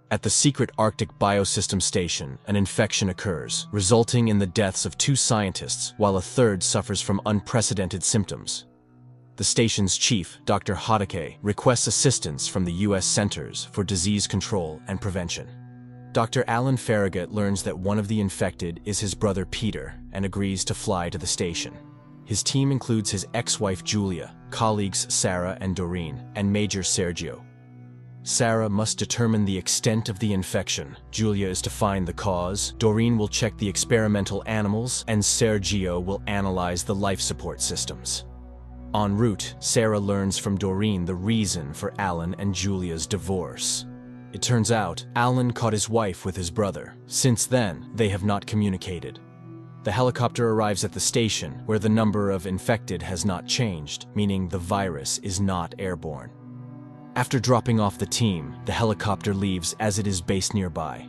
At the secret Arctic biosystem station, an infection occurs, resulting in the deaths of 2 scientists, while a third suffers from unprecedented symptoms. The station's chief, Dr. Hadake, requests assistance from the U.S. Centers for Disease Control and Prevention. Dr. Alan Farragut learns that one of the infected is his brother Peter and agrees to fly to the station. His team includes his ex-wife Julia, colleagues Sarah and Doreen, and Major Sergio. Sarah must determine the extent of the infection. Julia is to find the cause, Doreen will check the experimental animals, and Sergio will analyze the life support systems. En route, Sarah learns from Doreen the reason for Alan and Julia's divorce. It turns out, Alan caught his wife with his brother. Since then, they have not communicated. The helicopter arrives at the station, where the number of infected has not changed, meaning the virus is not airborne. After dropping off the team, the helicopter leaves as it is based nearby.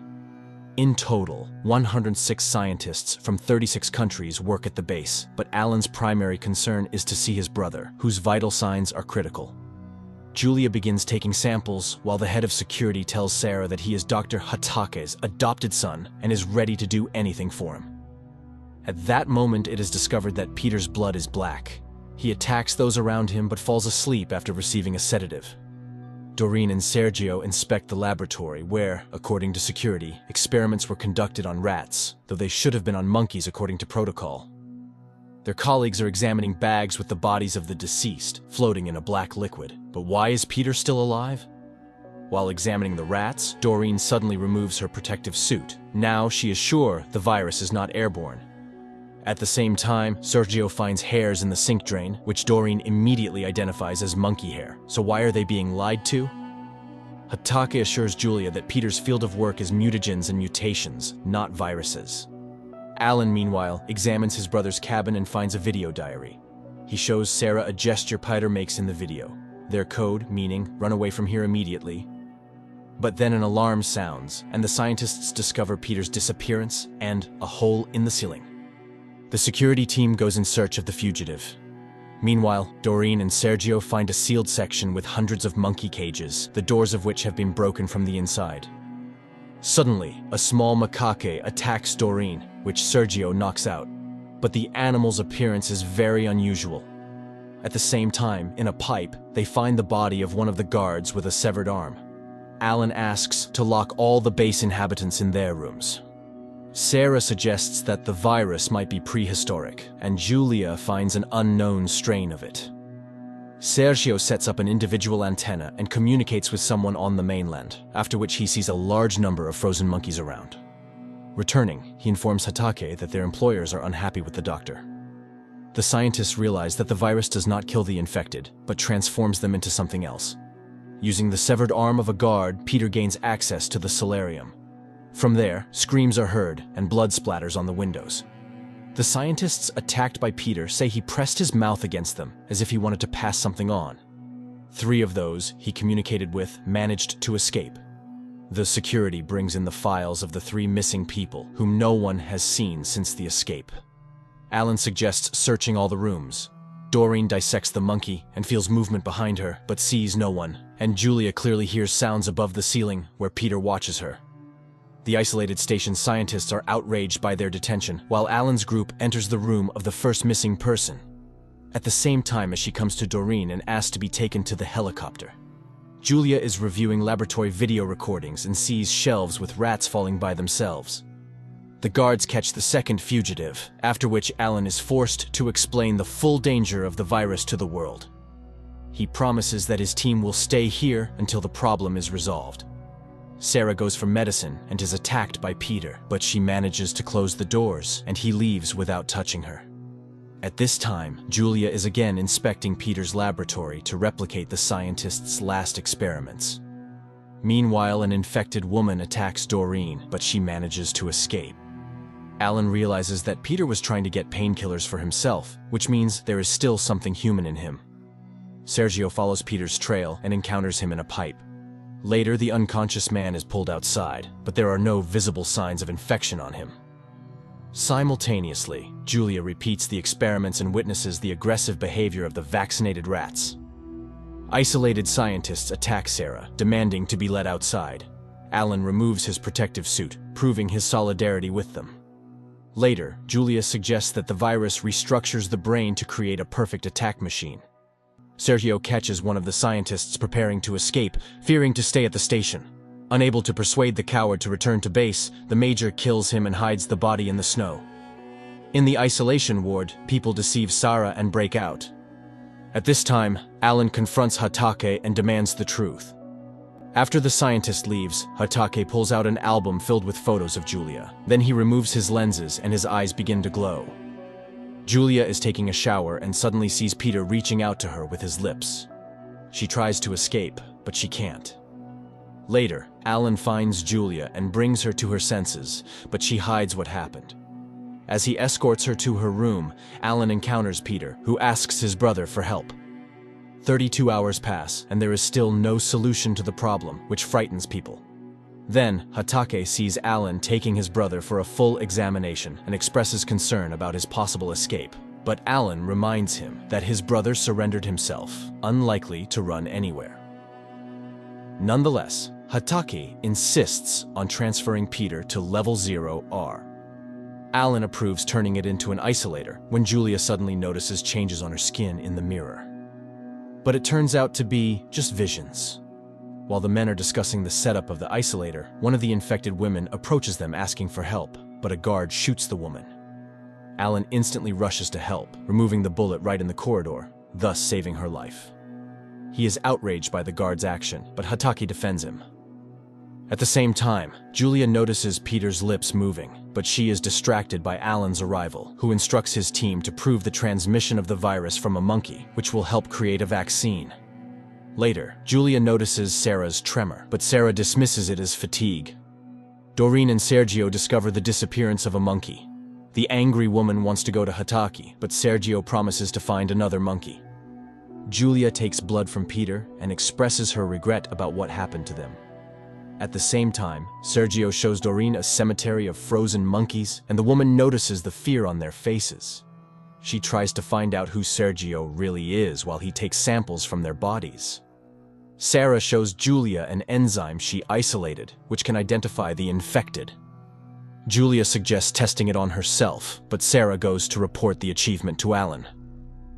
In total, 106 scientists from 36 countries work at the base, but Alan's primary concern is to see his brother, whose vital signs are critical. Julia begins taking samples, while the head of security tells Sarah that he is Dr. Hatake's adopted son and is ready to do anything for him. At that moment, it is discovered that Peter's blood is black. He attacks those around him but falls asleep after receiving a sedative. Doreen and Sergio inspect the laboratory where, according to security, experiments were conducted on rats, though they should have been on monkeys according to protocol. Their colleagues are examining bags with the bodies of the deceased, floating in a black liquid. But why is Peter still alive? While examining the rats, Doreen suddenly removes her protective suit. Now she is sure the virus is not airborne. At the same time, Sergio finds hairs in the sink drain, which Doreen immediately identifies as monkey hair. So why are they being lied to? Hatake assures Julia that Peter's field of work is mutagens and mutations, not viruses. Alan, meanwhile, examines his brother's cabin and finds a video diary. He shows Sarah a gesture Peter makes in the video. Their code, meaning, run away from here immediately. But then an alarm sounds, and the scientists discover Peter's disappearance and a hole in the ceiling. The security team goes in search of the fugitive. Meanwhile, Doreen and Sergio find a sealed section with hundreds of monkey cages, the doors of which have been broken from the inside. Suddenly, a small macaque attacks Doreen, which Sergio knocks out. But the animal's appearance is very unusual. At the same time, in a pipe, they find the body of one of the guards with a severed arm. Alan asks to lock all the base inhabitants in their rooms. Sarah suggests that the virus might be prehistoric, and Julia finds an unknown strain of it. Sergio sets up an individual antenna and communicates with someone on the mainland, after which he sees a large number of frozen monkeys around. Returning, he informs Hatake that their employers are unhappy with the doctor. The scientists realize that the virus does not kill the infected, but transforms them into something else. Using the severed arm of a guard, Peter gains access to the solarium. From there, screams are heard and blood splatters on the windows. The scientists attacked by Peter say he pressed his mouth against them, as if he wanted to pass something on. 3 of those he communicated with managed to escape. The security brings in the files of the 3 missing people, whom no one has seen since the escape. Alan suggests searching all the rooms. Doreen dissects the monkey and feels movement behind her, but sees no one, and Julia clearly hears sounds above the ceiling where Peter watches her. The isolated station scientists are outraged by their detention, while Alan's group enters the room of the first missing person. At the same time as she comes to Doreen and asks to be taken to the helicopter. Julia is reviewing laboratory video recordings and sees shelves with rats falling by themselves. The guards catch the second fugitive, after which Alan is forced to explain the full danger of the virus to the world. He promises that his team will stay here until the problem is resolved. Sarah goes for medicine and is attacked by Peter, but she manages to close the doors, and he leaves without touching her. At this time, Julia is again inspecting Peter's laboratory to replicate the scientists' last experiments. Meanwhile, an infected woman attacks Doreen, but she manages to escape. Alan realizes that Peter was trying to get painkillers for himself, which means there is still something human in him. Sergio follows Peter's trail and encounters him in a pipe. Later, the unconscious man is pulled outside, but there are no visible signs of infection on him. Simultaneously, Julia repeats the experiments and witnesses the aggressive behavior of the vaccinated rats. Isolated scientists attack Sarah, demanding to be let outside. Alan removes his protective suit, proving his solidarity with them. Later, Julia suggests that the virus restructures the brain to create a perfect attack machine. Sergio catches one of the scientists preparing to escape, fearing to stay at the station. Unable to persuade the coward to return to base, the major kills him and hides the body in the snow. In the isolation ward, people deceive Sarah and break out. At this time, Alan confronts Hatake and demands the truth. After the scientist leaves, Hatake pulls out an album filled with photos of Julia. Then he removes his lenses and his eyes begin to glow. Julia is taking a shower and suddenly sees Peter reaching out to her with his lips. She tries to escape, but she can't. Later, Alan finds Julia and brings her to her senses, but she hides what happened. As he escorts her to her room, Alan encounters Peter, who asks his brother for help. 32 hours pass, and there is still no solution to the problem, which frightens people. Then, Hatake sees Alan taking his brother for a full examination and expresses concern about his possible escape. But Alan reminds him that his brother surrendered himself, unlikely to run anywhere. Nonetheless, Hatake insists on transferring Peter to Level 0R. Alan approves turning it into an isolator when Julia suddenly notices changes on her skin in the mirror. But it turns out to be just visions. While the men are discussing the setup of the isolator, one of the infected women approaches them asking for help, but a guard shoots the woman. Alan instantly rushes to help, removing the bullet right in the corridor, thus saving her life. He is outraged by the guard's action, but Hatake defends him. At the same time, Julia notices Peter's lips moving, but she is distracted by Alan's arrival, who instructs his team to prove the transmission of the virus from a monkey, which will help create a vaccine. Later, Julia notices Sarah's tremor, but Sarah dismisses it as fatigue. Doreen and Sergio discover the disappearance of a monkey. The angry woman wants to go to Hatake, but Sergio promises to find another monkey. Julia takes blood from Peter and expresses her regret about what happened to them. At the same time, Sergio shows Doreen a cemetery of frozen monkeys, and the woman notices the fear on their faces. She tries to find out who Sergio really is while he takes samples from their bodies. Sarah shows Julia an enzyme she isolated, which can identify the infected. Julia suggests testing it on herself, but Sarah goes to report the achievement to Alan.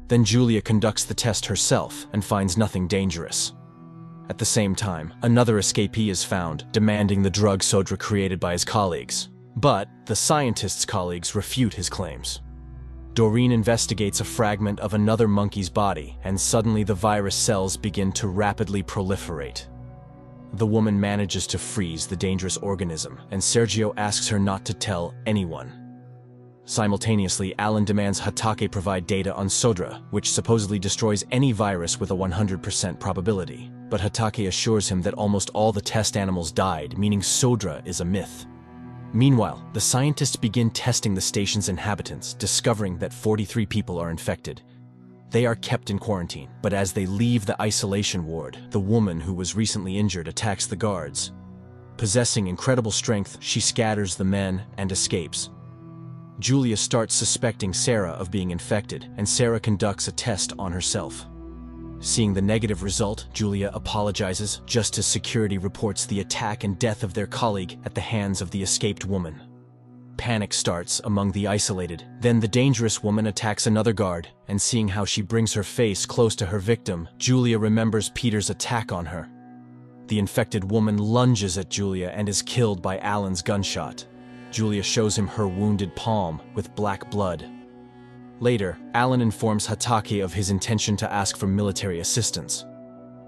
Then Julia conducts the test herself and finds nothing dangerous. At the same time, another escapee is found, demanding the drug Sodra created by his colleagues. But the scientist's colleagues refute his claims. Doreen investigates a fragment of another monkey's body, and suddenly the virus cells begin to rapidly proliferate. The woman manages to freeze the dangerous organism, and Sergio asks her not to tell anyone. Simultaneously, Alan demands Hatake provide data on Sodra, which supposedly destroys any virus with a 100% probability. But Hatake assures him that almost all the test animals died, meaning Sodra is a myth. Meanwhile, the scientists begin testing the station's inhabitants, discovering that 43 people are infected. They are kept in quarantine, but as they leave the isolation ward, the woman who was recently injured attacks the guards. Possessing incredible strength, she scatters the men and escapes. Julia starts suspecting Sarah of being infected, and Sarah conducts a test on herself. Seeing the negative result, Julia apologizes just as security reports the attack and death of their colleague at the hands of the escaped woman. Panic starts among the isolated. Then the dangerous woman attacks another guard, and seeing how she brings her face close to her victim, Julia remembers Peter's attack on her. The infected woman lunges at Julia and is killed by Alan's gunshot. Julia shows him her wounded palm with black blood. Later, Alan informs Hatake of his intention to ask for military assistance.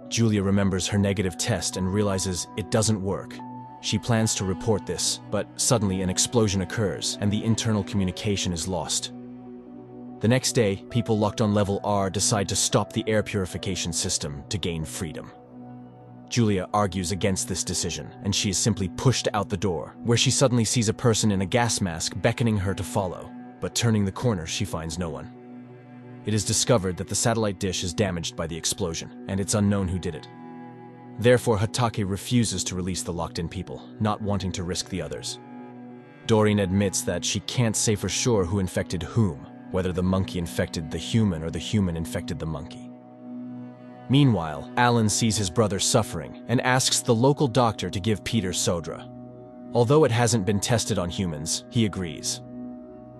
Julia remembers her negative test and realizes it doesn't work. She plans to report this, but suddenly an explosion occurs and the internal communication is lost. The next day, people locked on Level R decide to stop the air purification system to gain freedom. Julia argues against this decision, and she is simply pushed out the door, where she suddenly sees a person in a gas mask beckoning her to follow. But turning the corner, she finds no one. It is discovered that the satellite dish is damaged by the explosion, and it's unknown who did it. Therefore, Hatake refuses to release the locked-in people, not wanting to risk the others. Doreen admits that she can't say for sure who infected whom, whether the monkey infected the human or the human infected the monkey. Meanwhile, Alan sees his brother suffering and asks the local doctor to give Peter Sodra. Although it hasn't been tested on humans, he agrees.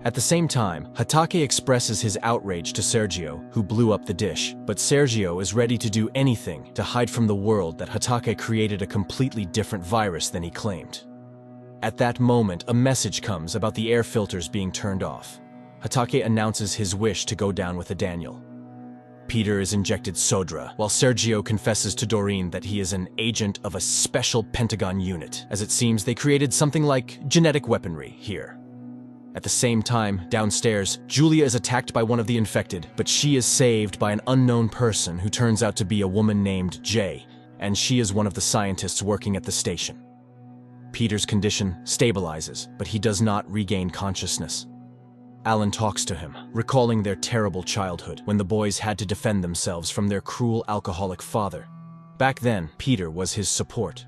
At the same time, Hatake expresses his outrage to Sergio, who blew up the dish, but Sergio is ready to do anything to hide from the world that Hatake created a completely different virus than he claimed. At that moment, a message comes about the air filters being turned off. Hatake announces his wish to go down with a Daniel. Peter is injected Sodra, while Sergio confesses to Doreen that he is an agent of a special Pentagon unit, as it seems they created something like genetic weaponry here. At the same time, downstairs, Julia is attacked by one of the infected, but she is saved by an unknown person who turns out to be a woman named Jay, and she is one of the scientists working at the station. Peter's condition stabilizes, but he does not regain consciousness. Alan talks to him, recalling their terrible childhood when the boys had to defend themselves from their cruel alcoholic father. Back then, Peter was his support.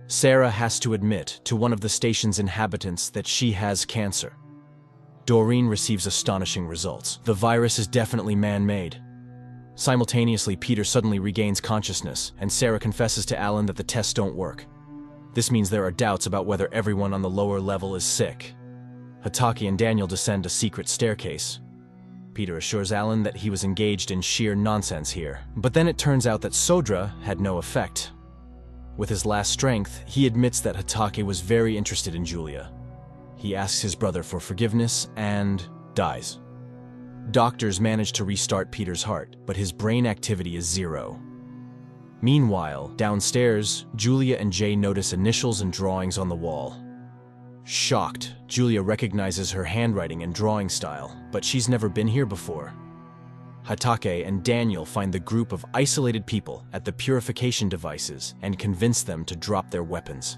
Sarah has to admit to one of the station's inhabitants that she has cancer. Doreen receives astonishing results. The virus is definitely man-made. Simultaneously, Peter suddenly regains consciousness, and Sarah confesses to Alan that the tests don't work. This means there are doubts about whether everyone on the lower level is sick. Hatake and Daniel descend a secret staircase. Peter assures Alan that he was engaged in sheer nonsense here, but then it turns out that Sodra had no effect. With his last strength, he admits that Hatake was very interested in Julia. He asks his brother for forgiveness and dies. Doctors manage to restart Peter's heart, but his brain activity is 0. Meanwhile, downstairs, Julia and Jay notice initials and drawings on the wall. Shocked, Julia recognizes her handwriting and drawing style, but she's never been here before. Hatake and Daniel find the group of isolated people at the purification devices and convince them to drop their weapons.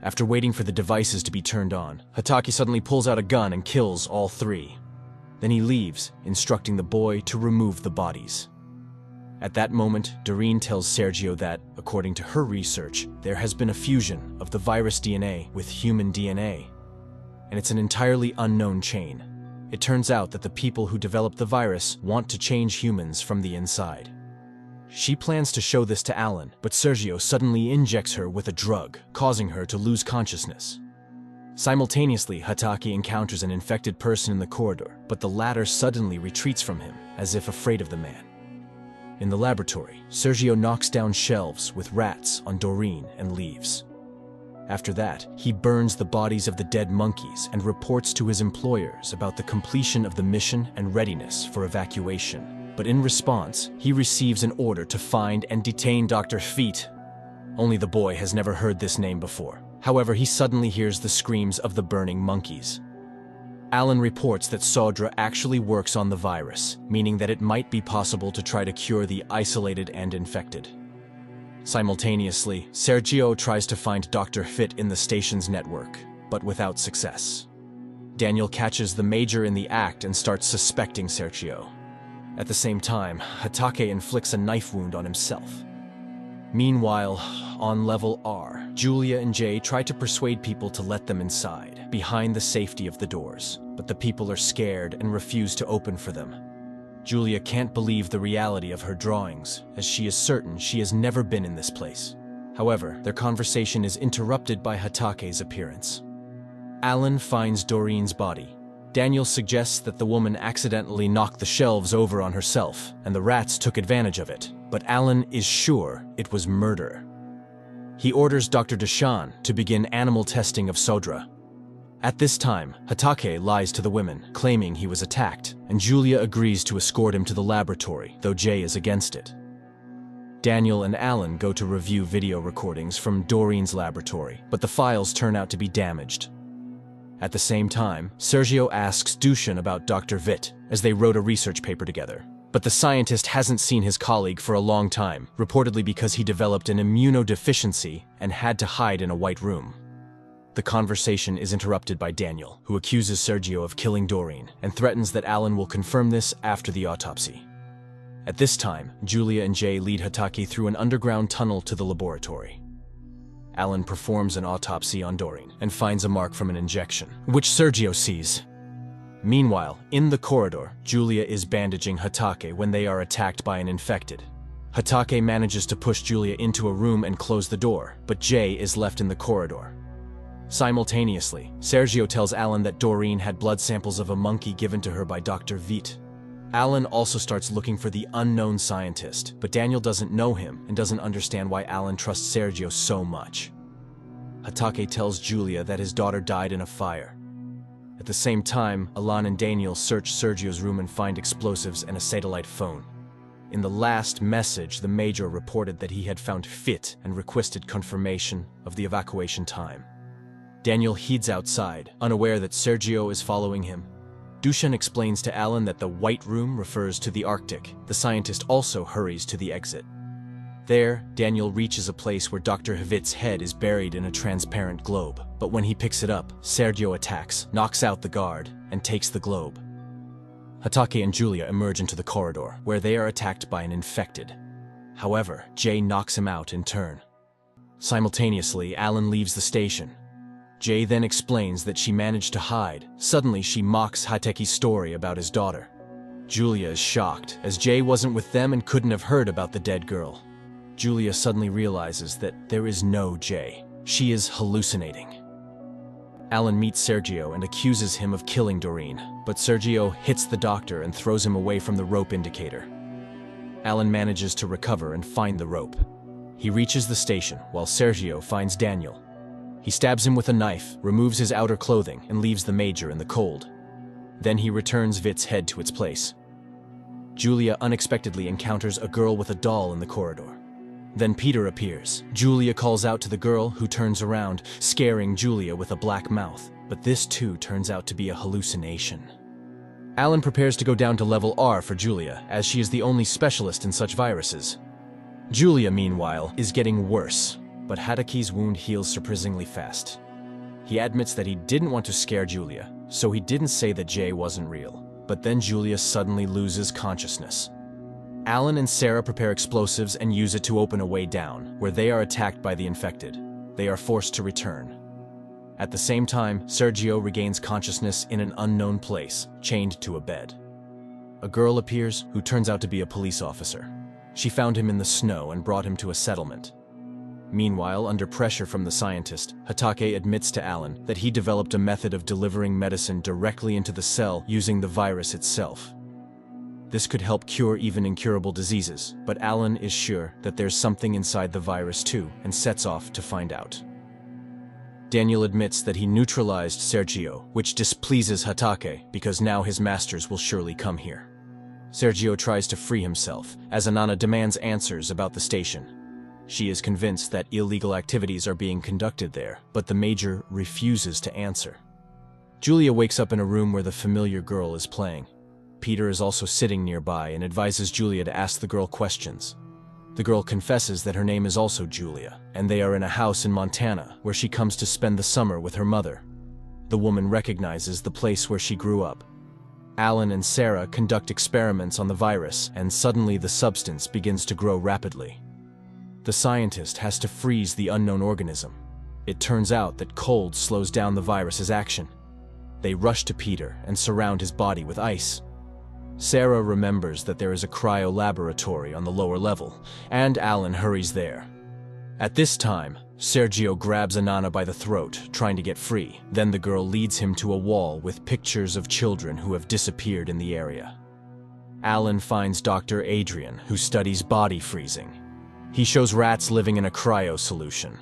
After waiting for the devices to be turned on, Hatake suddenly pulls out a gun and kills all 3. Then he leaves, instructing the boy to remove the bodies. At that moment, Doreen tells Sergio that, according to her research, there has been a fusion of the virus DNA with human DNA. And it's an entirely unknown chain. It turns out that the people who developed the virus want to change humans from the inside. She plans to show this to Alan, but Sergio suddenly injects her with a drug, causing her to lose consciousness. Simultaneously, Hatake encounters an infected person in the corridor, but the latter suddenly retreats from him, as if afraid of the man. In the laboratory, Sergio knocks down shelves with rats on Doreen and leaves. After that, he burns the bodies of the dead monkeys and reports to his employers about the completion of the mission and readiness for evacuation. But in response, he receives an order to find and detain Dr. Feet. Only the boy has never heard this name before. However, he suddenly hears the screams of the burning monkeys. Alan reports that Sodra actually works on the virus, meaning that it might be possible to try to cure the isolated and infected. Simultaneously, Sergio tries to find Dr. Fit in the station's network, but without success. Daniel catches the major in the act and starts suspecting Sergio. At the same time, Hatake inflicts a knife wound on himself. Meanwhile, on level R, Julia and Jay try to persuade people to let them inside, behind the safety of the doors, but the people are scared and refuse to open for them. Julia can't believe the reality of her drawings, as she is certain she has never been in this place. However, their conversation is interrupted by Hatake's appearance. Alan finds Doreen's body. Daniel suggests that the woman accidentally knocked the shelves over on herself, and the rats took advantage of it, but Alan is sure it was murder. He orders Dr. Deshawn to begin animal testing of Sodra. At this time, Hatake lies to the women, claiming he was attacked, and Julia agrees to escort him to the laboratory, though Jay is against it. Daniel and Alan go to review video recordings from Doreen's laboratory, but the files turn out to be damaged. At the same time, Sergio asks Dushan about Dr. Vitt, as they wrote a research paper together. But the scientist hasn't seen his colleague for a long time, reportedly because he developed an immunodeficiency and had to hide in a white room. The conversation is interrupted by Daniel, who accuses Sergio of killing Doreen and threatens that Alan will confirm this after the autopsy. At this time, Julia and Jay lead Hatake through an underground tunnel to the laboratory. Alan performs an autopsy on Doreen and finds a mark from an injection, which Sergio sees. Meanwhile, in the corridor, Julia is bandaging Hatake when they are attacked by an infected. Hatake manages to push Julia into a room and close the door, but Jay is left in the corridor. Simultaneously, Sergio tells Alan that Doreen had blood samples of a monkey given to her by Dr. Veit. Alan also starts looking for the unknown scientist, but Daniel doesn't know him and doesn't understand why Alan trusts Sergio so much. Hatake tells Julia that his daughter died in a fire. At the same time, Alan and Daniel search Sergio's room and find explosives and a satellite phone. In the last message, the Major reported that he had found Fit and requested confirmation of the evacuation time. Daniel heads outside, unaware that Sergio is following him. Dushan explains to Alan that the White Room refers to the Arctic. The scientist also hurries to the exit. There, Daniel reaches a place where Dr. Hvit's head is buried in a transparent globe. But when he picks it up, Sergio attacks, knocks out the guard, and takes the globe. Hatake and Julia emerge into the corridor, where they are attacked by an infected. However, Jay knocks him out in turn. Simultaneously, Alan leaves the station. Jay then explains that she managed to hide. Suddenly, she mocks Hatake's story about his daughter. Julia is shocked, as Jay wasn't with them and couldn't have heard about the dead girl. Julia suddenly realizes that there is no Jay. She is hallucinating. Alan meets Sergio and accuses him of killing Doreen, but Sergio hits the doctor and throws him away from the rope indicator. Alan manages to recover and find the rope. He reaches the station, while Sergio finds Daniel. He stabs him with a knife, removes his outer clothing, and leaves the Major in the cold. Then he returns Vit's head to its place. Julia unexpectedly encounters a girl with a doll in the corridor. Then Peter appears. Julia calls out to the girl, who turns around, scaring Julia with a black mouth. But this too turns out to be a hallucination. Alan prepares to go down to level R for Julia, as she is the only specialist in such viruses. Julia, meanwhile, is getting worse, but Hatake's wound heals surprisingly fast. He admits that he didn't want to scare Julia, so he didn't say that Jay wasn't real. But then Julia suddenly loses consciousness. Alan and Sarah prepare explosives and use it to open a way down, where they are attacked by the infected. They are forced to return. At the same time, Sergio regains consciousness in an unknown place, chained to a bed. A girl appears who turns out to be a police officer. She found him in the snow and brought him to a settlement. Meanwhile, under pressure from the scientist, Hatake admits to Alan that he developed a method of delivering medicine directly into the cell using the virus itself. This could help cure even incurable diseases, but Alan is sure that there's something inside the virus too, and sets off to find out. Daniel admits that he neutralized Sergio, which displeases Hatake because now his masters will surely come here. Sergio tries to free himself, as Anana demands answers about the station. She is convinced that illegal activities are being conducted there, but the Major refuses to answer. Julia wakes up in a room where the familiar girl is playing. Peter is also sitting nearby and advises Julia to ask the girl questions. The girl confesses that her name is also Julia, and they are in a house in Montana where she comes to spend the summer with her mother. The woman recognizes the place where she grew up. Alan and Sarah conduct experiments on the virus, and suddenly the substance begins to grow rapidly. The scientist has to freeze the unknown organism. It turns out that cold slows down the virus's action. They rush to Peter and surround his body with ice. Sarah remembers that there is a cryo laboratory on the lower level, and Alan hurries there. At this time, Sergio grabs Anana by the throat, trying to get free. Then the girl leads him to a wall with pictures of children who have disappeared in the area. Alan finds Dr. Adrian, who studies body freezing. He shows rats living in a cryo solution.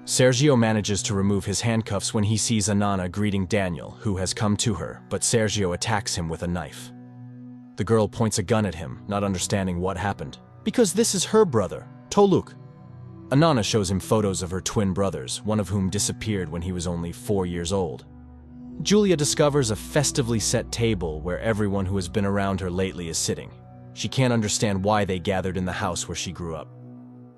Sergio manages to remove his handcuffs when he sees Anana greeting Daniel, who has come to her, but Sergio attacks him with a knife. The girl points a gun at him, not understanding what happened. Because this is her brother, Toluk. Anana shows him photos of her twin brothers, one of whom disappeared when he was only 4 years old. Julia discovers a festively set table where everyone who has been around her lately is sitting. She can't understand why they gathered in the house where she grew up.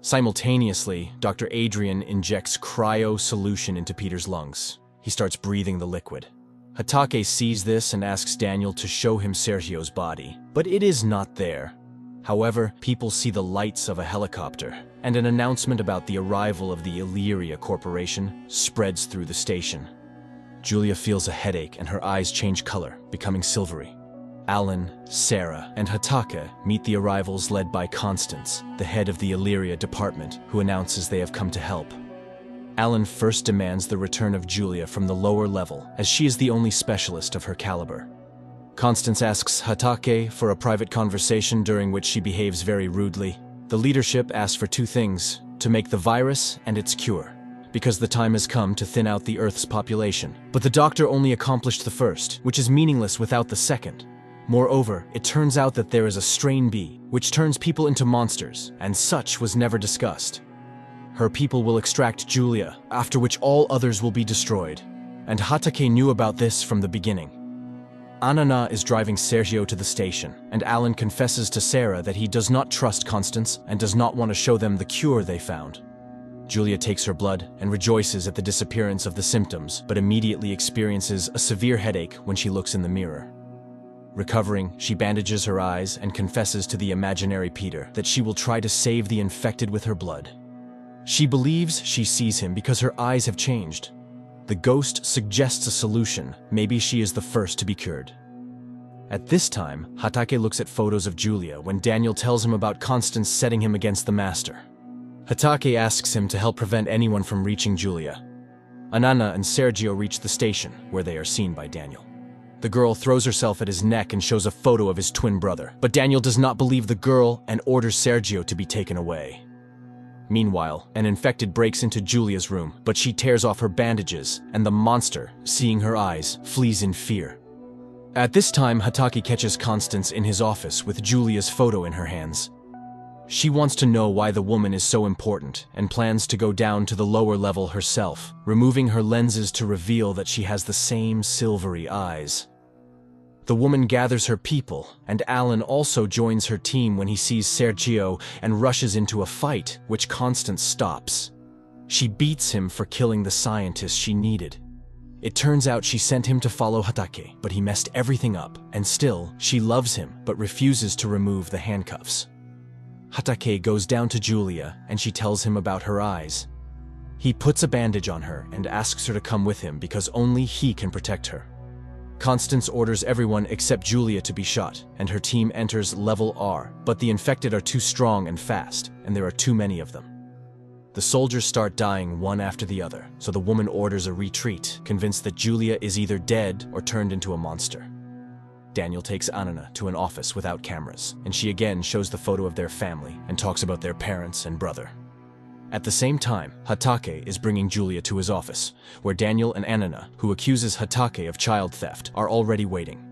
Simultaneously, Dr. Adrian injects cryo solution into Peter's lungs. He starts breathing the liquid. Hatake sees this and asks Daniel to show him Sergio's body, but it is not there. However, people see the lights of a helicopter, and an announcement about the arrival of the Illyria Corporation spreads through the station. Julia feels a headache and her eyes change color, becoming silvery. Alan, Sarah, and Hatake meet the arrivals led by Constance, the head of the Illyria department, who announces they have come to help. Alan first demands the return of Julia from the lower level, as she is the only specialist of her caliber. Constance asks Hatake for a private conversation during which she behaves very rudely. The leadership asks for two things: to make the virus and its cure, because the time has come to thin out the Earth's population. But the doctor only accomplished the first, which is meaningless without the second. Moreover, it turns out that there is a strain B, which turns people into monsters, and such was never discussed. Her people will extract Julia, after which all others will be destroyed. And Hatake knew about this from the beginning. Anana is driving Sergio to the station, and Alan confesses to Sarah that he does not trust Constance and does not want to show them the cure they found. Julia takes her blood and rejoices at the disappearance of the symptoms, but immediately experiences a severe headache when she looks in the mirror. Recovering, she bandages her eyes and confesses to the imaginary Peter that she will try to save the infected with her blood. She believes she sees him because her eyes have changed. The ghost suggests a solution. Maybe she is the first to be cured. At this time, Hatake looks at photos of Julia when Daniel tells him about Constance setting him against the master. Hatake asks him to help prevent anyone from reaching Julia. Anana and Sergio reach the station, where they are seen by Daniel. The girl throws herself at his neck and shows a photo of his twin brother, but Daniel does not believe the girl and orders Sergio to be taken away. Meanwhile, an infected breaks into Julia's room, but she tears off her bandages, and the monster, seeing her eyes, flees in fear. At this time, Hatake catches Constance in his office with Julia's photo in her hands. She wants to know why the woman is so important and plans to go down to the lower level herself, removing her lenses to reveal that she has the same silvery eyes. The woman gathers her people, and Alan also joins her team when he sees Sergio and rushes into a fight, which Constance stops. She beats him for killing the scientist she needed. It turns out she sent him to follow Hatake, but he messed everything up, and still, she loves him but refuses to remove the handcuffs. Hatake goes down to Julia, and she tells him about her eyes. He puts a bandage on her and asks her to come with him because only he can protect her. Constance orders everyone except Julia to be shot, and her team enters Level R, but the infected are too strong and fast, and there are too many of them. The soldiers start dying one after the other, so the woman orders a retreat, convinced that Julia is either dead or turned into a monster. Daniel takes Anana to an office without cameras, and she again shows the photo of their family and talks about their parents and brother. At the same time, Hatake is bringing Julia to his office, where Daniel and Anana, who accuses Hatake of child theft, are already waiting.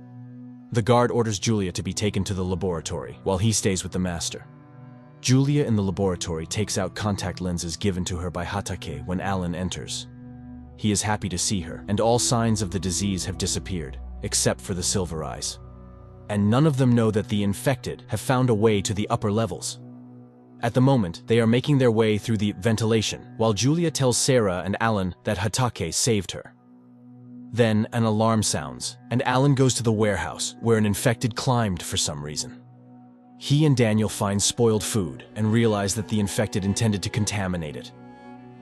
The guard orders Julia to be taken to the laboratory, while he stays with the master. Julia in the laboratory takes out contact lenses given to her by Hatake when Alan enters. He is happy to see her, and all signs of the disease have disappeared, except for the silver eyes. And none of them know that the infected have found a way to the upper levels. At the moment, they are making their way through the ventilation, while Julia tells Sarah and Alan that Hatake saved her. Then an alarm sounds, and Alan goes to the warehouse, where an infected climbed for some reason. He and Daniel find spoiled food and realize that the infected intended to contaminate it.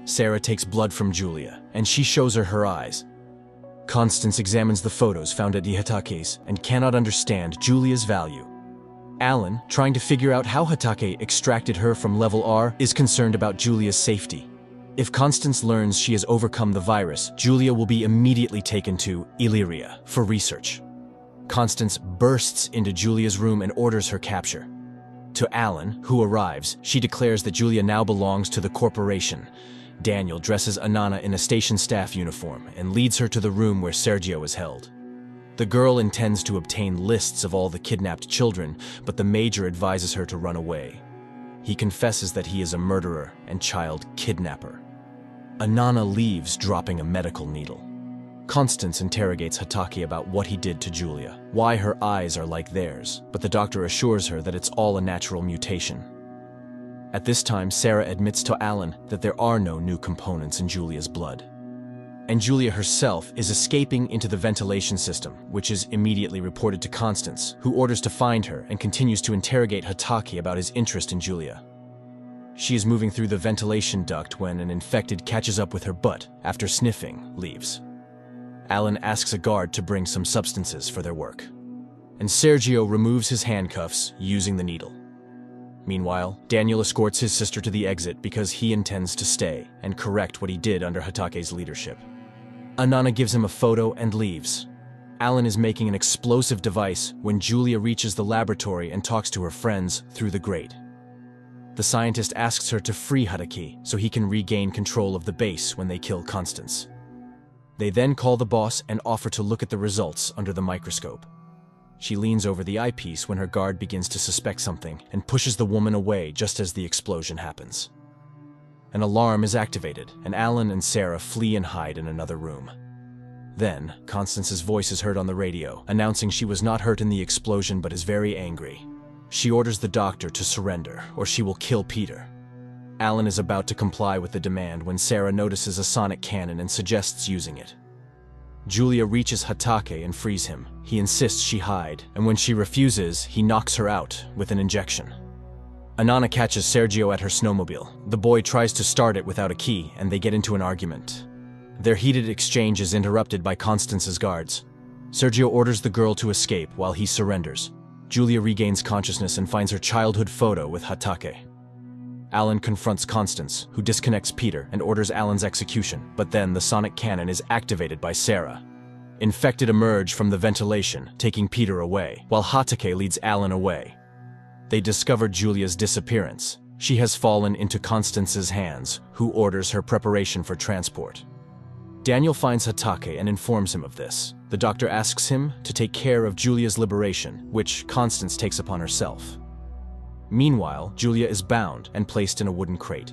Sarah takes blood from Julia, and she shows her eyes. Constance examines the photos found at Hatake's and cannot understand Julia's value. Alan, trying to figure out how Hatake extracted her from Level R, is concerned about Julia's safety. If Constance learns she has overcome the virus, Julia will be immediately taken to Illyria for research. Constance bursts into Julia's room and orders her capture. To Alan, who arrives, she declares that Julia now belongs to the corporation. Daniel dresses Anana in a station staff uniform and leads her to the room where Sergio is held. The girl intends to obtain lists of all the kidnapped children, but the Major advises her to run away. He confesses that he is a murderer and child kidnapper. Anana leaves, dropping a medical needle. Constance interrogates Hatake about what he did to Julia, why her eyes are like theirs, but the doctor assures her that it's all a natural mutation. At this time, Sarah admits to Alan that there are no new components in Julia's blood. And Julia herself is escaping into the ventilation system, which is immediately reported to Constance, who orders to find her and continues to interrogate Hatake about his interest in Julia. She is moving through the ventilation duct when an infected catches up with her but, after sniffing, leaves. Alan asks a guard to bring some substances for their work. and Sergio removes his handcuffs using the needle. Meanwhile, Daniel escorts his sister to the exit because he intends to stay and correct what he did under Hatake's leadership. Anana gives him a photo and leaves. Alan is making an explosive device when Julia reaches the laboratory and talks to her friends through the grate. The scientist asks her to free Hatake so he can regain control of the base when they kill Constance. They then call the boss and offer to look at the results under the microscope. She leans over the eyepiece when her guard begins to suspect something and pushes the woman away just as the explosion happens. An alarm is activated, and Alan and Sarah flee and hide in another room. Then, Constance's voice is heard on the radio, announcing she was not hurt in the explosion but is very angry. She orders the doctor to surrender, or she will kill Peter. Alan is about to comply with the demand when Sarah notices a sonic cannon and suggests using it. Julia reaches Hatake and frees him. He insists she hide, and when she refuses, he knocks her out with an injection. Anana catches Sergio at her snowmobile. The boy tries to start it without a key, and they get into an argument. Their heated exchange is interrupted by Constance's guards. Sergio orders the girl to escape while he surrenders. Julia regains consciousness and finds her childhood photo with Hatake. Alan confronts Constance, who disconnects Peter and orders Alan's execution, but then the sonic cannon is activated by Sarah. Infected emerge from the ventilation, taking Peter away, while Hatake leads Alan away. They discover Julia's disappearance. She has fallen into Constance's hands, who orders her preparation for transport. Daniel finds Hatake and informs him of this. The doctor asks him to take care of Julia's liberation, which Constance takes upon herself. Meanwhile, Julia is bound and placed in a wooden crate.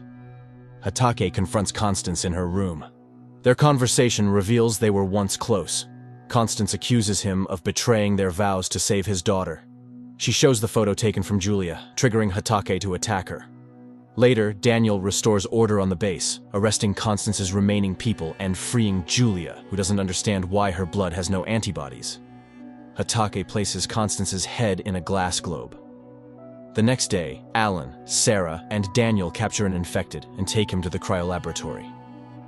Hatake confronts Constance in her room. Their conversation reveals they were once close. Constance accuses him of betraying their vows to save his daughter. She shows the photo taken from Julia, triggering Hatake to attack her. Later, Daniel restores order on the base, arresting Constance's remaining people and freeing Julia, who doesn't understand why her blood has no antibodies. Hatake places Constance's head in a glass globe. The next day, Alan, Sarah, and Daniel capture an infected and take him to the cryolaboratory.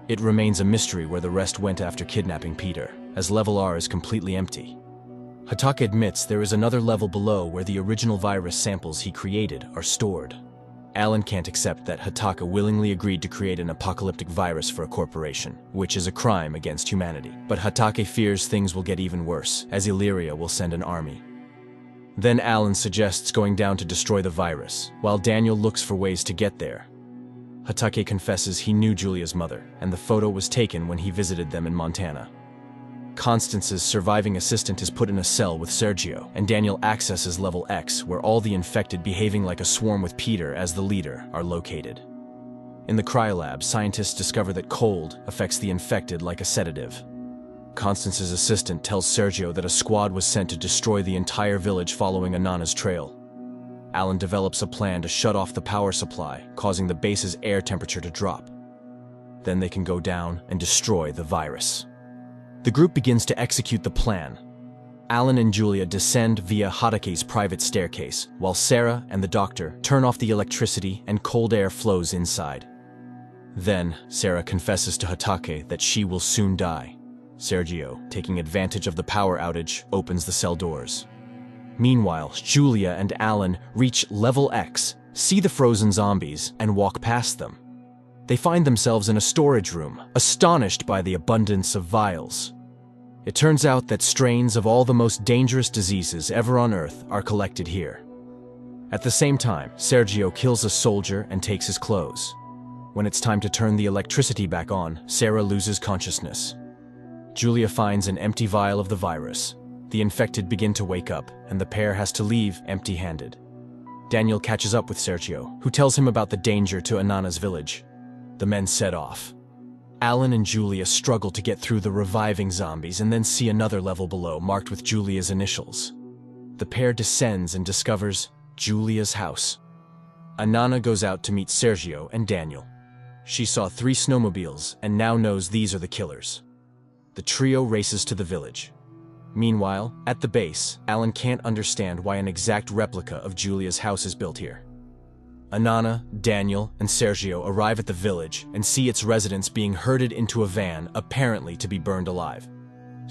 It remains a mystery where the rest went after kidnapping Peter, as Level R is completely empty. Hatake admits there is another level below where the original virus samples he created are stored. Alan can't accept that Hatake willingly agreed to create an apocalyptic virus for a corporation, which is a crime against humanity. But Hatake fears things will get even worse, as Illyria will send an army. Then Alan suggests going down to destroy the virus, while Daniel looks for ways to get there. Hatake confesses he knew Julia's mother, and the photo was taken when he visited them in Montana. Constance's surviving assistant is put in a cell with Sergio, and Daniel accesses Level X, where all the infected behaving like a swarm with Peter as the leader are located. In the cryolab, scientists discover that cold affects the infected like a sedative. Constance's assistant tells Sergio that a squad was sent to destroy the entire village following Anana's trail. Alan develops a plan to shut off the power supply, causing the base's air temperature to drop. Then they can go down and destroy the virus. The group begins to execute the plan. Alan and Julia descend via Hatake's private staircase, while Sarah and the doctor turn off the electricity and cold air flows inside. Then, Sarah confesses to Hatake that she will soon die. Sergio, taking advantage of the power outage, opens the cell doors. Meanwhile, Julia and Alan reach Level X, see the frozen zombies, and walk past them. They find themselves in a storage room, astonished by the abundance of vials. It turns out that strains of all the most dangerous diseases ever on Earth are collected here. At the same time, Sergio kills a soldier and takes his clothes. When it's time to turn the electricity back on, Sarah loses consciousness. Julia finds an empty vial of the virus. The infected begin to wake up, and the pair has to leave empty-handed. Daniel catches up with Sergio, who tells him about the danger to Anana's village. The men set off. Alan and Julia struggle to get through the reviving zombies and then see another level below marked with Julia's initials. The pair descends and discovers Julia's house. Anana goes out to meet Sergio and Daniel. She saw 3 snowmobiles and now knows these are the killers. The trio races to the village. Meanwhile, at the base, Alan can't understand why an exact replica of Julia's house is built here. Anana, Daniel, and Sergio arrive at the village and see its residents being herded into a van, apparently to be burned alive.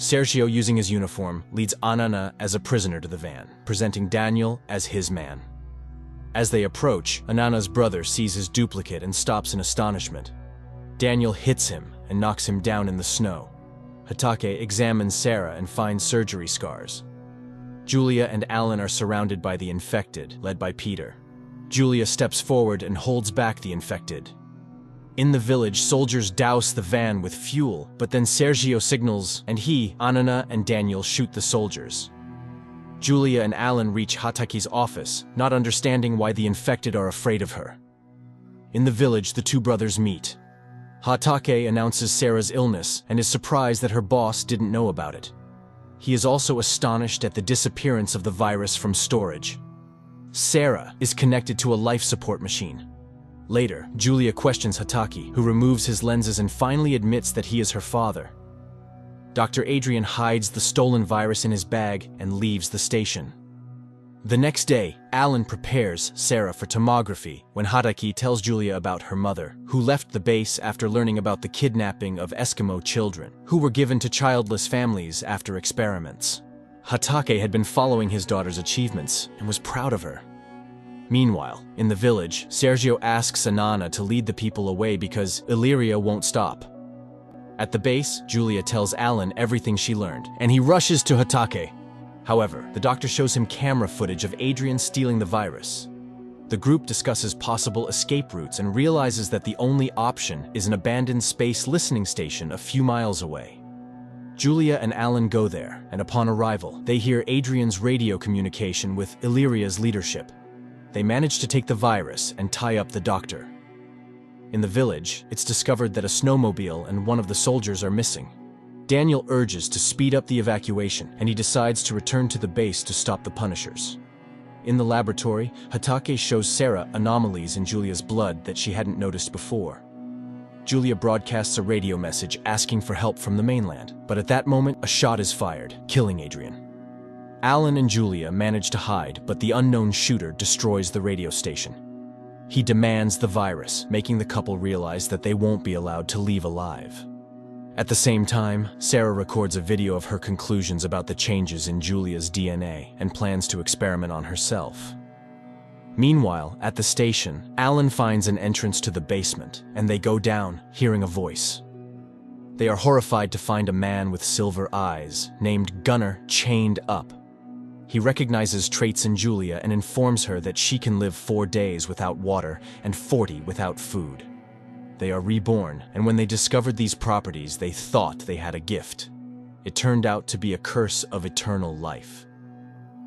Sergio, using his uniform, leads Anana as a prisoner to the van, presenting Daniel as his man. As they approach, Anana's brother sees his duplicate and stops in astonishment. Daniel hits him and knocks him down in the snow. Hatake examines Sarah and finds surgery scars. Julia and Alan are surrounded by the infected, led by Peter. Julia steps forward and holds back the infected. In the village, soldiers douse the van with fuel, but then Sergio signals, and he, Anana, and Daniel shoot the soldiers. Julia and Alan reach Hatake's office, not understanding why the infected are afraid of her. In the village, the two brothers meet. Hatake announces Sarah's illness and is surprised that her boss didn't know about it. He is also astonished at the disappearance of the virus from storage. Sarah is connected to a life support machine. Later, Julia questions Hatake, who removes his lenses and finally admits that he is her father. Dr. Adrian hides the stolen virus in his bag and leaves the station. The next day, Alan prepares Sarah for tomography when Hatake tells Julia about her mother, who left the base after learning about the kidnapping of Eskimo children, who were given to childless families after experiments. Hatake had been following his daughter's achievements and was proud of her. Meanwhile, in the village, Sergio asks Anana to lead the people away because Illyria won't stop. At the base, Julia tells Alan everything she learned, and he rushes to Hatake. However, the doctor shows him camera footage of Adrian stealing the virus. The group discusses possible escape routes and realizes that the only option is an abandoned space listening station a few miles away. Julia and Alan go there, and upon arrival, they hear Adrian's radio communication with Illyria's leadership. They manage to take the virus and tie up the doctor. In the village, it's discovered that a snowmobile and one of the soldiers are missing. Daniel urges to speed up the evacuation, and he decides to return to the base to stop the Punishers. In the laboratory, Hatake shows Sarah anomalies in Julia's blood that she hadn't noticed before. Julia broadcasts a radio message asking for help from the mainland, but at that moment, a shot is fired, killing Adrian. Alan and Julia manage to hide, but the unknown shooter destroys the radio station. He demands the virus, making the couple realize that they won't be allowed to leave alive. At the same time, Sarah records a video of her conclusions about the changes in Julia's DNA and plans to experiment on herself. Meanwhile, at the station, Alan finds an entrance to the basement, and they go down, hearing a voice. They are horrified to find a man with silver eyes, named Gunnar, chained up. He recognizes traits in Julia and informs her that she can live 4 days without water and 40 without food. They are reborn, and when they discovered these properties, they thought they had a gift. It turned out to be a curse of eternal life.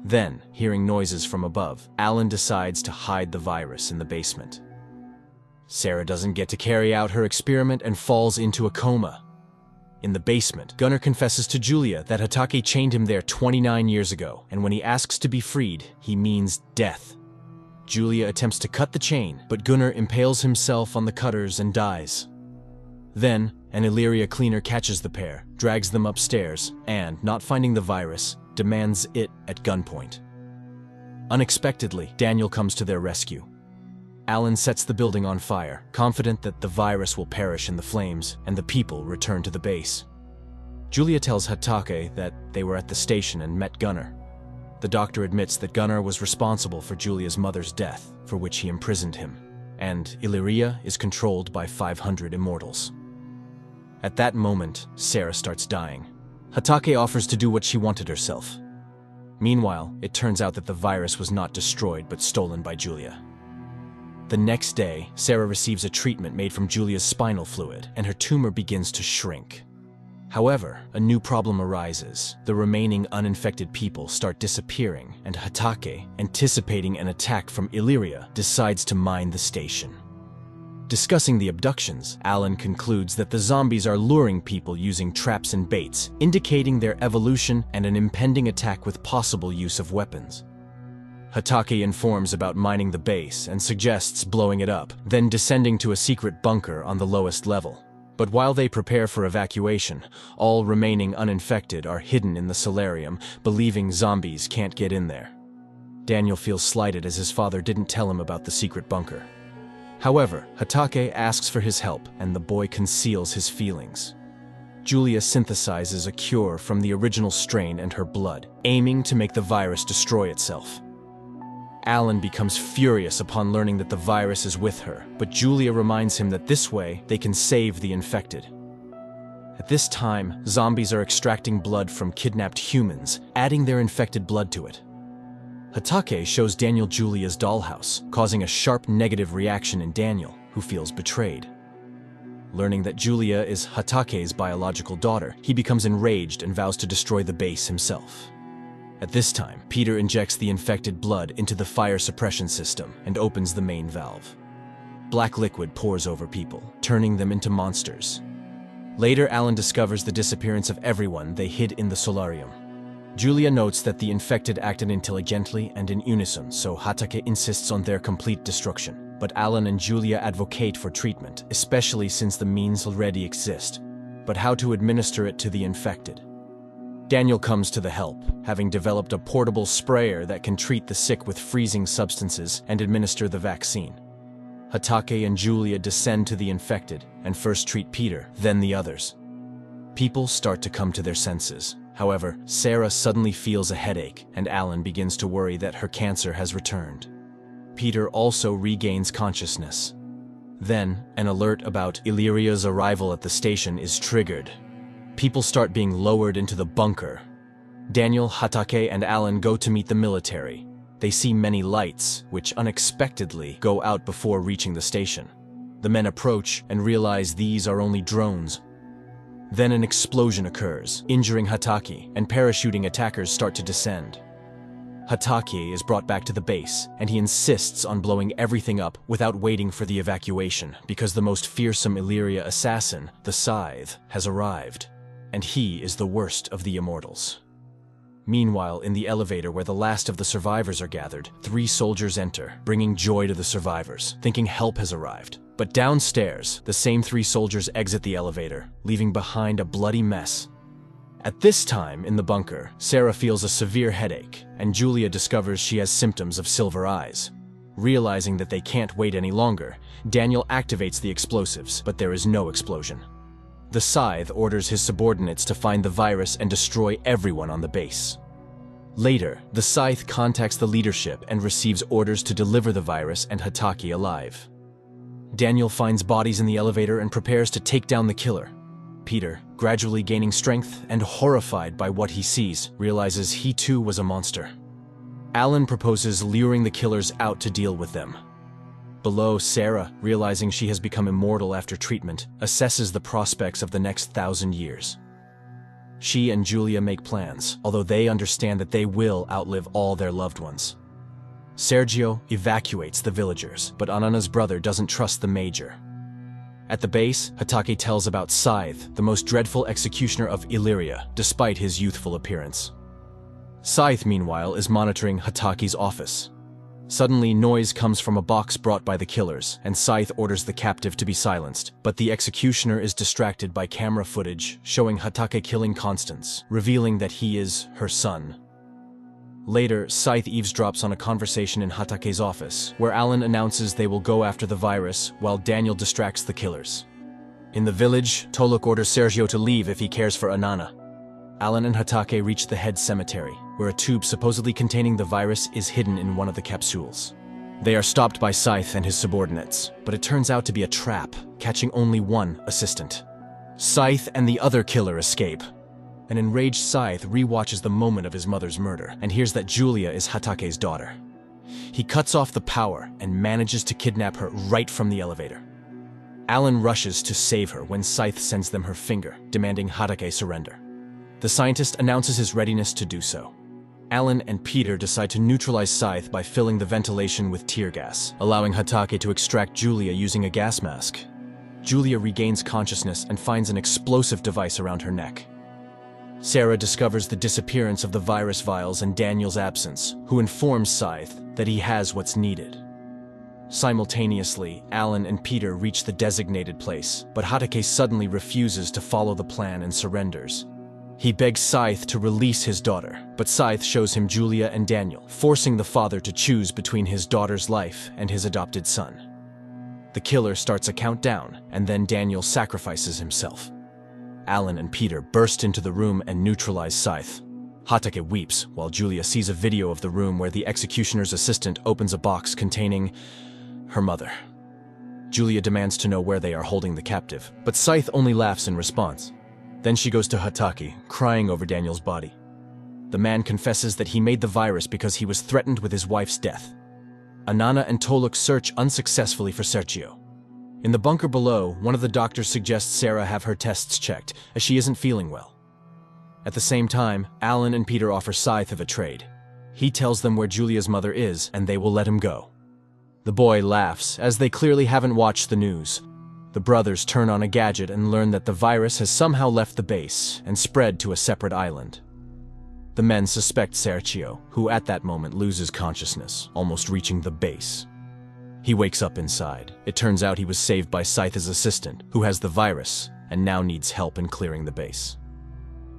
Then, hearing noises from above, Alan decides to hide the virus in the basement. Sarah doesn't get to carry out her experiment and falls into a coma. In the basement, Gunnar confesses to Julia that Hatake chained him there 29 years ago, and when he asks to be freed, he means death. Julia attempts to cut the chain, but Gunnar impales himself on the cutters and dies. Then, an Illyria cleaner catches the pair, drags them upstairs, and, not finding the virus, demands it at gunpoint. Unexpectedly, Daniel comes to their rescue. Alan sets the building on fire, confident that the virus will perish in the flames and the people return to the base. Julia tells Hatake that they were at the station and met Gunnar. The doctor admits that Gunnar was responsible for Julia's mother's death, for which he imprisoned him, and Illyria is controlled by 500 immortals. At that moment, Sarah starts dying. Hatake offers to do what she wanted herself. Meanwhile, it turns out that the virus was not destroyed but stolen by Julia. The next day, Sarah receives a treatment made from Julia's spinal fluid, and her tumor begins to shrink. However, a new problem arises. The remaining uninfected people start disappearing, and Hatake, anticipating an attack from Illyria, decides to mine the station. Discussing the abductions, Alan concludes that the zombies are luring people using traps and baits, indicating their evolution and an impending attack with possible use of weapons. Hatake informs about mining the base and suggests blowing it up, then descending to a secret bunker on the lowest level. But while they prepare for evacuation, all remaining uninfected are hidden in the solarium, believing zombies can't get in there. Daniel feels slighted as his father didn't tell him about the secret bunker. However, Hatake asks for his help, and the boy conceals his feelings. Julia synthesizes a cure from the original strain and her blood, aiming to make the virus destroy itself. Alan becomes furious upon learning that the virus is with her, but Julia reminds him that this way they can save the infected. At this time, zombies are extracting blood from kidnapped humans, adding their infected blood to it. Hatake shows Daniel Julia's dollhouse, causing a sharp negative reaction in Daniel, who feels betrayed. Learning that Julia is Hatake's biological daughter, he becomes enraged and vows to destroy the base himself. At this time, Peter injects the infected blood into the fire suppression system and opens the main valve. Black liquid pours over people, turning them into monsters. Later, Alan discovers the disappearance of everyone they hid in the solarium. Julia notes that the infected acted intelligently and in unison, so Hatake insists on their complete destruction. But Alan and Julia advocate for treatment, especially since the means already exist. But how to administer it to the infected? Daniel comes to the help, having developed a portable sprayer that can treat the sick with freezing substances and administer the vaccine. Hatake and Julia descend to the infected and first treat Peter, then the others. People start to come to their senses. However, Sarah suddenly feels a headache, and Alan begins to worry that her cancer has returned. Peter also regains consciousness. Then, an alert about Illyria's arrival at the station is triggered. People start being lowered into the bunker. Daniel, Hatake, and Alan go to meet the military. They see many lights, which unexpectedly go out before reaching the station. The men approach and realize these are only drones. Then an explosion occurs, injuring Hatake, and parachuting attackers start to descend. Hatake is brought back to the base, and he insists on blowing everything up without waiting for the evacuation, because the most fearsome Illyria assassin, the Scythe, has arrived, and he is the worst of the immortals. Meanwhile, in the elevator where the last of the survivors are gathered, 3 soldiers enter, bringing joy to the survivors, thinking help has arrived. But downstairs, the same 3 soldiers exit the elevator, leaving behind a bloody mess. At this time, in the bunker, Sarah feels a severe headache, and Julia discovers she has symptoms of silver eyes. Realizing that they can't wait any longer, Daniel activates the explosives, but there is no explosion. The Scythe orders his subordinates to find the virus and destroy everyone on the base. Later, the Scythe contacts the leadership and receives orders to deliver the virus and Hatake alive. Daniel finds bodies in the elevator and prepares to take down the killer. Peter, gradually gaining strength and horrified by what he sees, realizes he too was a monster. Alan proposes luring the killers out to deal with them. Below, Sarah, realizing she has become immortal after treatment, assesses the prospects of the next 1,000 years. She and Julia make plans, although they understand that they will outlive all their loved ones. Sergio evacuates the villagers, but Anana's brother doesn't trust the major. At the base, Hatake tells about Scythe, the most dreadful executioner of Illyria, despite his youthful appearance. Scythe, meanwhile, is monitoring Hatake's office. Suddenly, noise comes from a box brought by the killers, and Scythe orders the captive to be silenced, but the executioner is distracted by camera footage showing Hatake killing Constance, revealing that he is her son. Later, Scythe eavesdrops on a conversation in Hatake's office, where Alan announces they will go after the virus, while Daniel distracts the killers. In the village, Toluk orders Sergio to leave if he cares for Anana. Alan and Hatake reach the head cemetery, where a tube supposedly containing the virus is hidden in one of the capsules. They are stopped by Scythe and his subordinates, but it turns out to be a trap, catching only one assistant. Scythe and the other killer escape. An enraged Scythe rewatches the moment of his mother's murder and hears that Julia is Hatake's daughter. He cuts off the power and manages to kidnap her right from the elevator. Alan rushes to save her when Scythe sends them her finger, demanding Hatake surrender. The scientist announces his readiness to do so. Alan and Peter decide to neutralize Scythe by filling the ventilation with tear gas, allowing Hatake to extract Julia using a gas mask. Julia regains consciousness and finds an explosive device around her neck. Sarah discovers the disappearance of the virus vials and Daniel's absence, who informs Scythe that he has what's needed. Simultaneously, Alan and Peter reach the designated place, but Hatake suddenly refuses to follow the plan and surrenders. He begs Scythe to release his daughter, but Scythe shows him Julia and Daniel, forcing the father to choose between his daughter's life and his adopted son. The killer starts a countdown, and then Daniel sacrifices himself. Alan and Peter burst into the room and neutralize Scythe. Hatake weeps while Julia sees a video of the room where the executioner's assistant opens a box containing her mother. Julia demands to know where they are holding the captive, but Scythe only laughs in response. Then she goes to Hatake, crying over Daniel's body. The man confesses that he made the virus because he was threatened with his wife's death. Anana and Toluk search unsuccessfully for Sergio. In the bunker below, one of the doctors suggests Sarah have her tests checked, as she isn't feeling well. At the same time, Alan and Peter offer Scythe a trade. He tells them where Julia's mother is, and they will let him go. The boy laughs, as they clearly haven't watched the news. The brothers turn on a gadget and learn that the virus has somehow left the base and spread to a separate island. The men suspect Sergio, who at that moment loses consciousness, almost reaching the base. He wakes up inside. It turns out he was saved by Scythe's assistant, who has the virus and now needs help in clearing the base.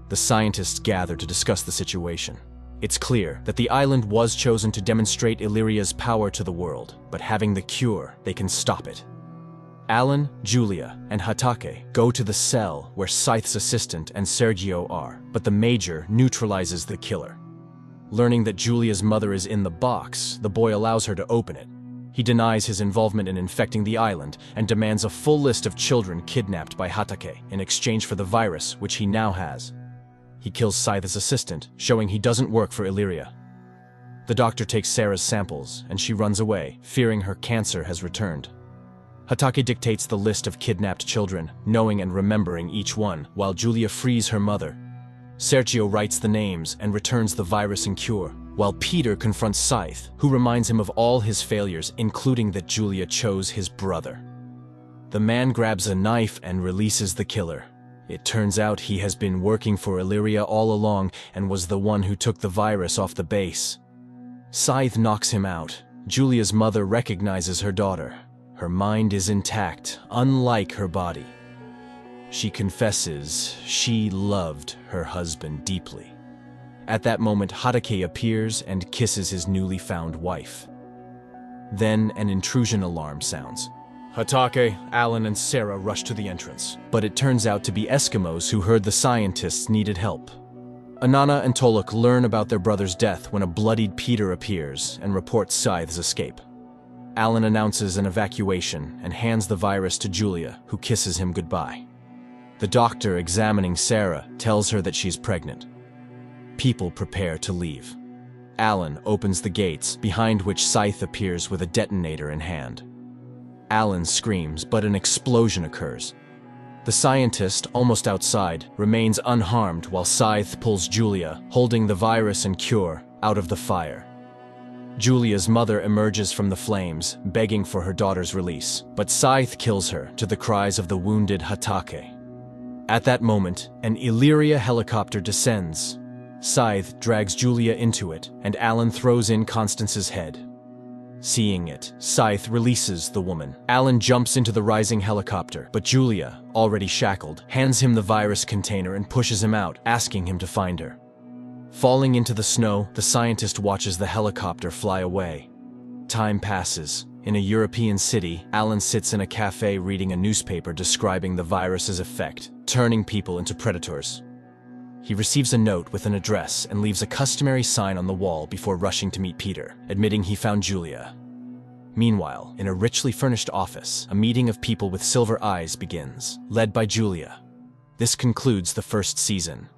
The scientists gather to discuss the situation. It's clear that the island was chosen to demonstrate Illyria's power to the world, but having the cure, they can stop it. Alan, Julia, and Hatake go to the cell where Scythe's assistant and Sergio are, but the Major neutralizes the killer. Learning that Julia's mother is in the box, the boy allows her to open it. He denies his involvement in infecting the island and demands a full list of children kidnapped by Hatake in exchange for the virus, which he now has. He kills Scythe's assistant, showing he doesn't work for Illyria. The doctor takes Sarah's samples, and she runs away, fearing her cancer has returned. Hatake dictates the list of kidnapped children, knowing and remembering each one, while Julia frees her mother. Sergio writes the names and returns the virus and cure, while Peter confronts Scythe, who reminds him of all his failures, including that Julia chose his brother. The man grabs a knife and releases the killer. It turns out he has been working for Illyria all along and was the one who took the virus off the base. Scythe knocks him out. Julia's mother recognizes her daughter. Her mind is intact, unlike her body. She confesses she loved her husband deeply. At that moment, Hatake appears and kisses his newly found wife. Then an intrusion alarm sounds. Hatake, Alan, and Sarah rush to the entrance, but it turns out to be Eskimos who heard the scientists needed help. Anana and Toluk learn about their brother's death when a bloodied Peter appears and reports Scythe's escape. Alan announces an evacuation and hands the virus to Julia, who kisses him goodbye. The doctor examining Sarah tells her that she's pregnant. People prepare to leave. Alan opens the gates, behind which Scythe appears with a detonator in hand. Alan screams, but an explosion occurs. The scientist, almost outside, remains unharmed while Scythe pulls Julia, holding the virus and cure, out of the fire. Julia's mother emerges from the flames, begging for her daughter's release, but Scythe kills her to the cries of the wounded Hatake. At that moment, an Illyria helicopter descends. Scythe drags Julia into it, and Alan throws in Constance's head. Seeing it, Scythe releases the woman. Alan jumps into the rising helicopter, but Julia, already shackled, hands him the virus container and pushes him out, asking him to find her. Falling into the snow, the scientist watches the helicopter fly away. Time passes. In a European city, Alan sits in a cafe reading a newspaper describing the virus's effect, turning people into predators. He receives a note with an address and leaves a customary sign on the wall before rushing to meet Peter, admitting he found Julia. Meanwhile, in a richly furnished office, a meeting of people with silver eyes begins, led by Julia. This concludes the first season.